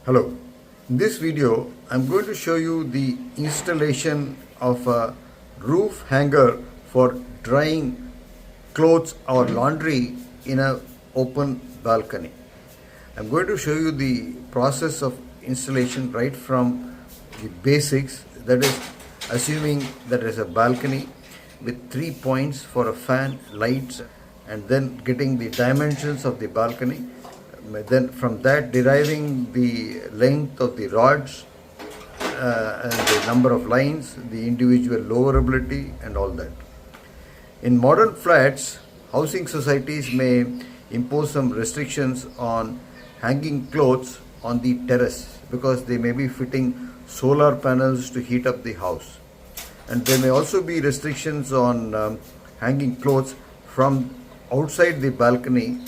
Hello. In this video, I'm going to show you the installation of a roof hanger for drying clothes or laundry in an open balcony. I'm going to show you the process of installation right from the basics, that is assuming that there is a balcony with 3 points for a fan, lights, and then getting the dimensions of the balcony. Then from that deriving the length of the rods and the number of lines, the individual lowerability and all that. In modern flats, housing societies may impose some restrictions on hanging clothes on the terrace because they may be fitting solar panels to heat up the house. And there may also be restrictions on hanging clothes from outside the balcony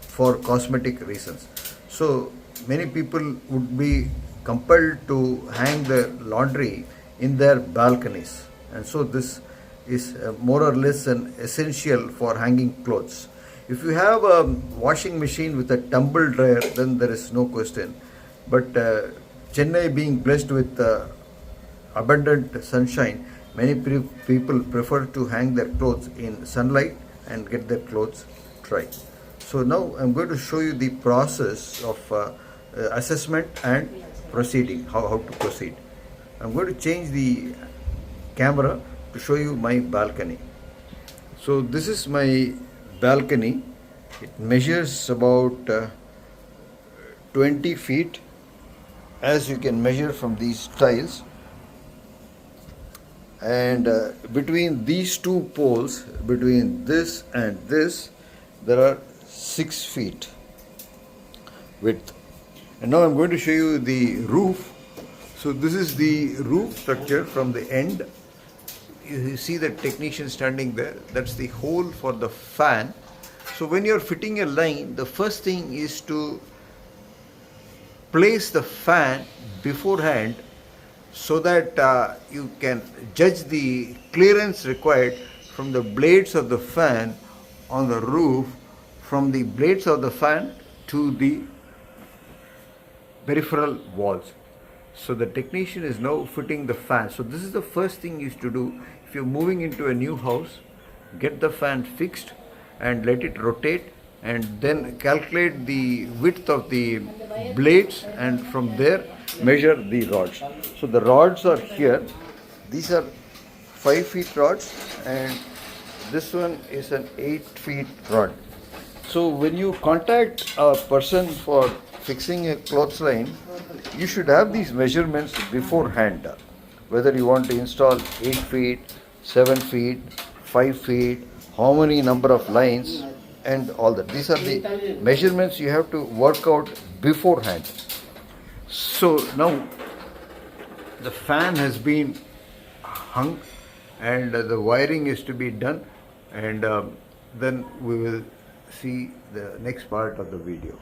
for cosmetic reasons. So many people would be compelled to hang their laundry in their balconies, and so this is more or less an essential for hanging clothes. If you have a washing machine with a tumble dryer, then there is no question. But Chennai being blessed with abundant sunshine, many people prefer to hang their clothes in sunlight and get their clothes dry. So now I'm going to show you the process of assessment and proceeding, how to proceed. I'm going to change the camera to show you my balcony. So this is my balcony. It measures about 20 feet, as you can measure from these tiles. And between these two poles, between this and this, there are 6 feet width. And now I'm going to show you the roof. So this is the roof structure from the end. You see the technician standing there. That's the hole for the fan. So when you're fitting a line, the first thing is to place the fan beforehand so that you can judge the clearance required from the blades of the fan on the roof, from the blades of the fan to the peripheral walls. So the technician is now fitting the fan. So this is the first thing is to do. If you're moving into a new house, get the fan fixed and let it rotate, and then calculate the width of the blades, and from there measure the rods. So the rods are here. These are 5 feet rods, and this one is an 8 feet rod. So when you contact a person for fixing a clothesline, you should have these measurements beforehand. Whether you want to install 8 feet, 7 feet, 5 feet, how many number of lines, and all that. These are the measurements you have to work out beforehand. So now the fan has been hung and the wiring is to be done, and then we will see the next part of the video.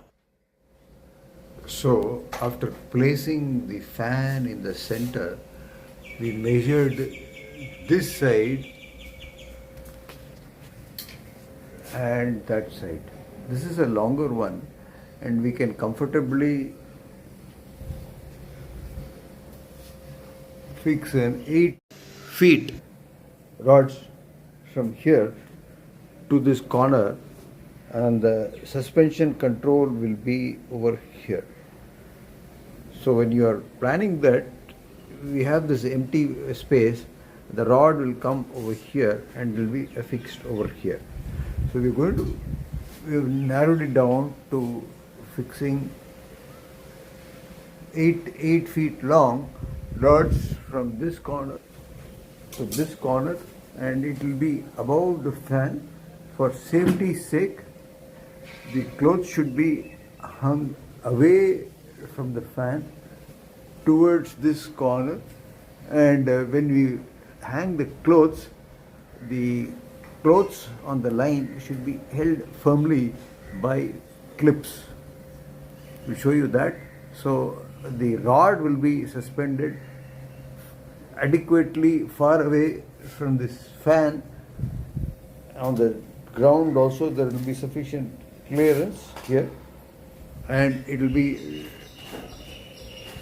So after placing the fan in the center, we measured this side and that side. This is a longer one, and we can comfortably fix an 8 feet rods from here to this corner, and the suspension control will be over here. So when you are planning that, we have this empty space, the rod will come over here and will be affixed over here. So we've narrowed it down to fixing 8 feet long rods from this corner to this corner, and it will be above the fan. For safety's sake, the clothes should be hung away from the fan towards this corner, and when we hang the clothes on the line should be held firmly by clips. We'll show you that. So the rod will be suspended adequately far away from this fan. On the ground also there will be sufficient clearance here, and it will be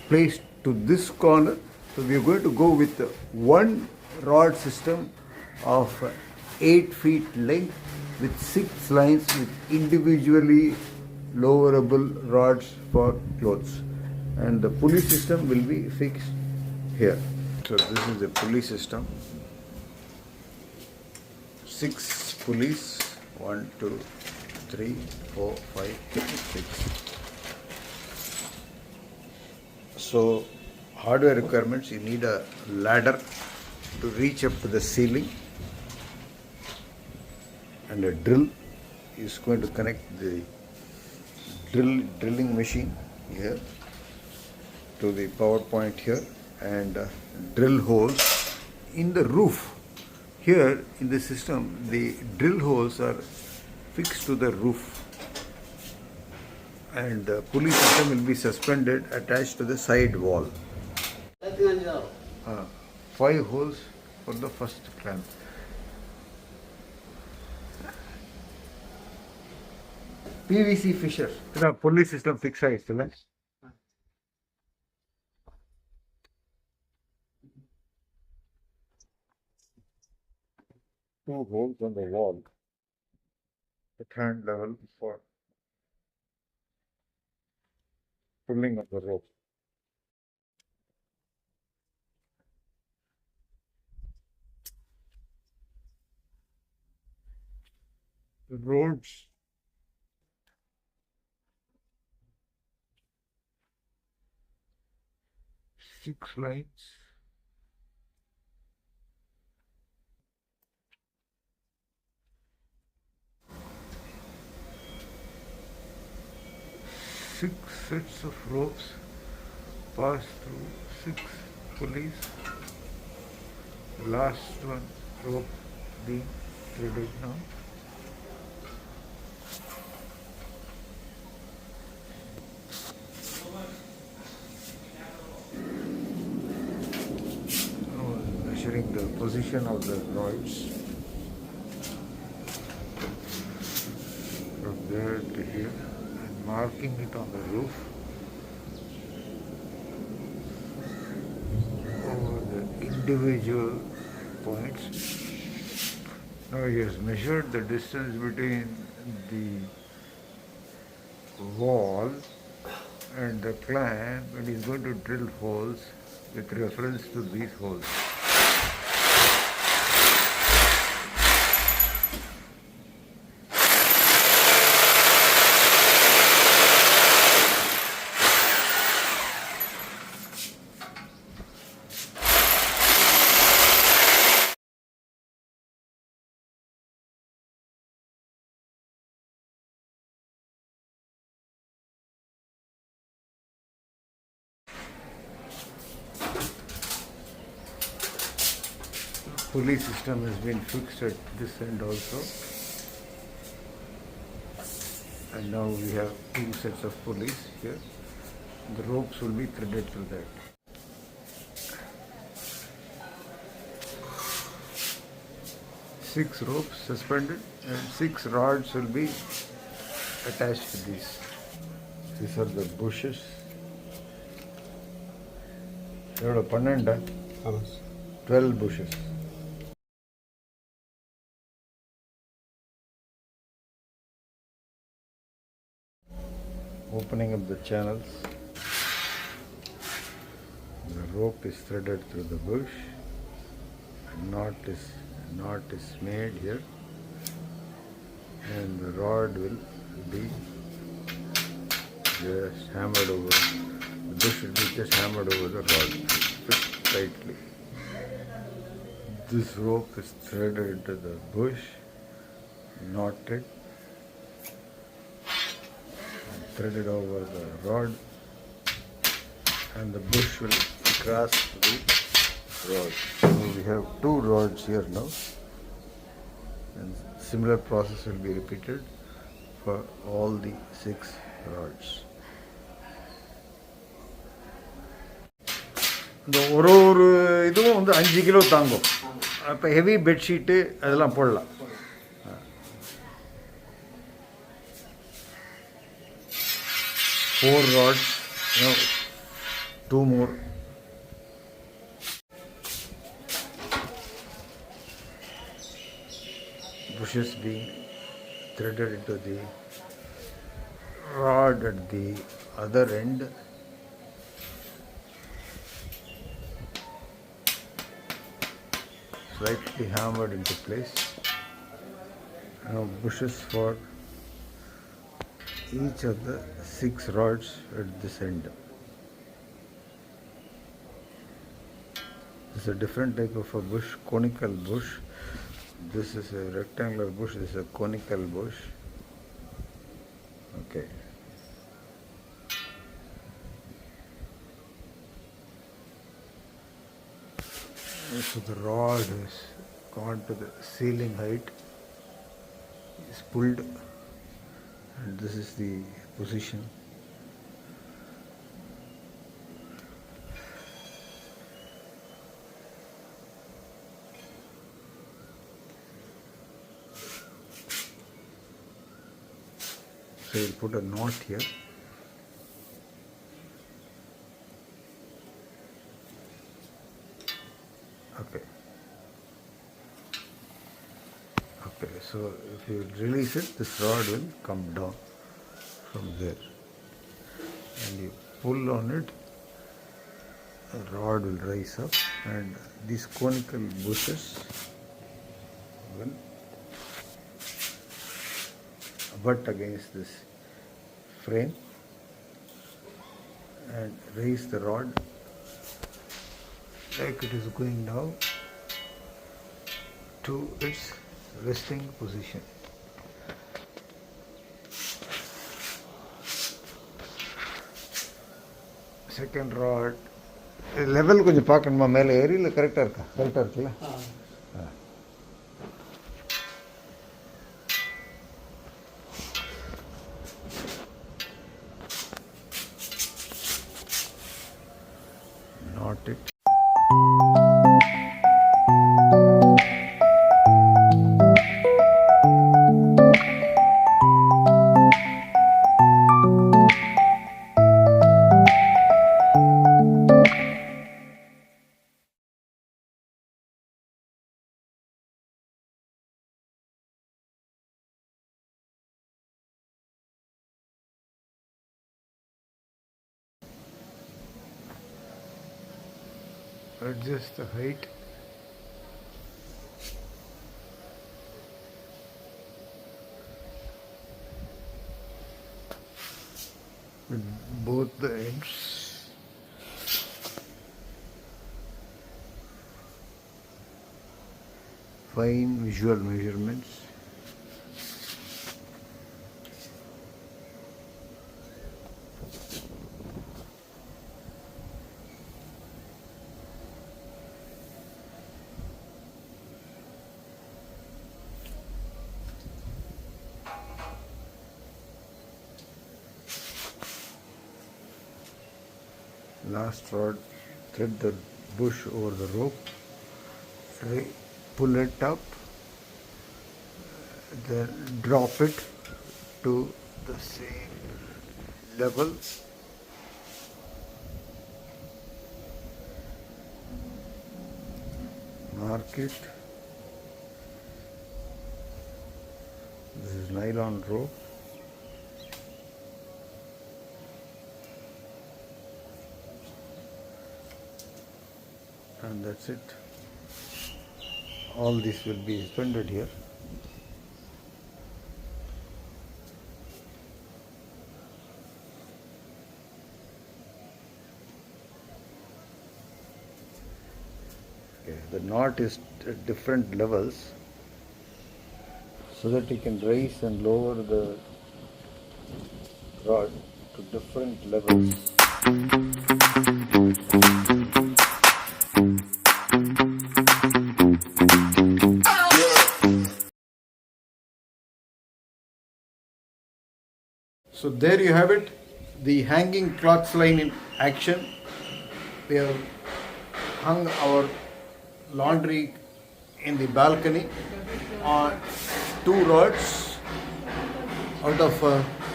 placed to this corner. So we are going to go with one rod system of 8 feet length with 6 lines with individually lowerable rods for clothes, and the pulley system will be fixed here. So this is the pulley system. 6 pulleys, 1, 2, 3, 4, 5, 6. So hardware requirements, you need a ladder to reach up to the ceiling, and a drill is going to connect the drilling machine here to the power point here, and drill holes in the roof. Here in the system, the drill holes are fixed to the roof, and the pulley system will be suspended attached to the side wall. 5 holes for the first clamp. PVC fissure. The pulley system fix ಆಯ್ತಲ್ಲ. 2 holes on the wall at hand level for pulling of the rope. The rods 6 lines. Six sets of ropes pass through 6 pulleys. Last one rope being threaded now. Now measuring the position of the rods from there to here, marking it on the roof over the individual points. Now he has measured the distance between the wall and the clamp, and he is going to drill holes with reference to these holes. Pulley system has been fixed at this end also, and now we have 2 sets of pulleys here. The ropes will be threaded through that. Six ropes suspended and 6 rods will be attached to these. These are the bushes. 12 bushes. Opening up the channels. The rope is threaded through the bush. A knot is made here, and the rod will be just hammered over. The bush will be just hammered over the rod, fixed tightly. This rope is threaded into the bush, knotted, threaded over the rod, and the bush will grasp the rod. So we have 2 rods here now, and similar process will be repeated for all the 6 rods. இந்த ஒரு இதுவும் வந்து 5 kilo தாங்கும். அப்போ heavy bedsheet அதெல்லாம் போடலாம். Four rods, two more bushes being threaded into the rod at the other end. Slightly hammered into place. Now bushes for each of the 6 rods at this end. This is a different type of a bush, conical bush. This is a rectangular bush, this is a conical bush. Okay. So the rod is gone to the ceiling height, is pulled, and this is the position. So you'll put a knot here. Okay. Okay, so if you release it, this rod will come down from there. And you pull on it, the rod will rise up, and these conical bushes will butt against this frame and raise the rod like it is going now to its resting position. Second rod level கொஞ்சம் பார்க்கணுமா, மேலே ஏறி இல்லை கரெக்டாக இருக்குல்ல? Not it. Adjust the height. With both the ends. Fine visual measurements. Last rod, thread the bush over the rope, pull it up, then drop it to the same level. Mark it. This is nylon rope. And that's it. All this will be suspended here. Okay. The knot is at different levels so that you can raise and lower the rod to different levels. So there you have it, the hanging clothesline in action. We have hung our laundry in the balcony on 2 rods out of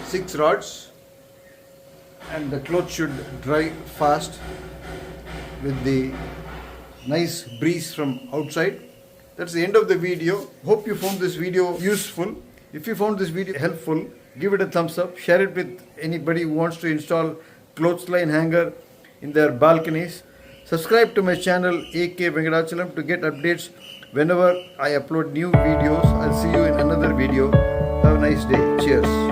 6 rods, and the clothes should dry fast. with the nice breeze from outside. That's the end of the video. Hope you found this video useful. If you found this video helpful, give it a thumbs up. Share it with anybody who wants to install clothesline hanger in their balconies. Subscribe to my channel A.K. Venkatachalam to get updates whenever I upload new videos. I'll see you in another video. Have a nice day. Cheers.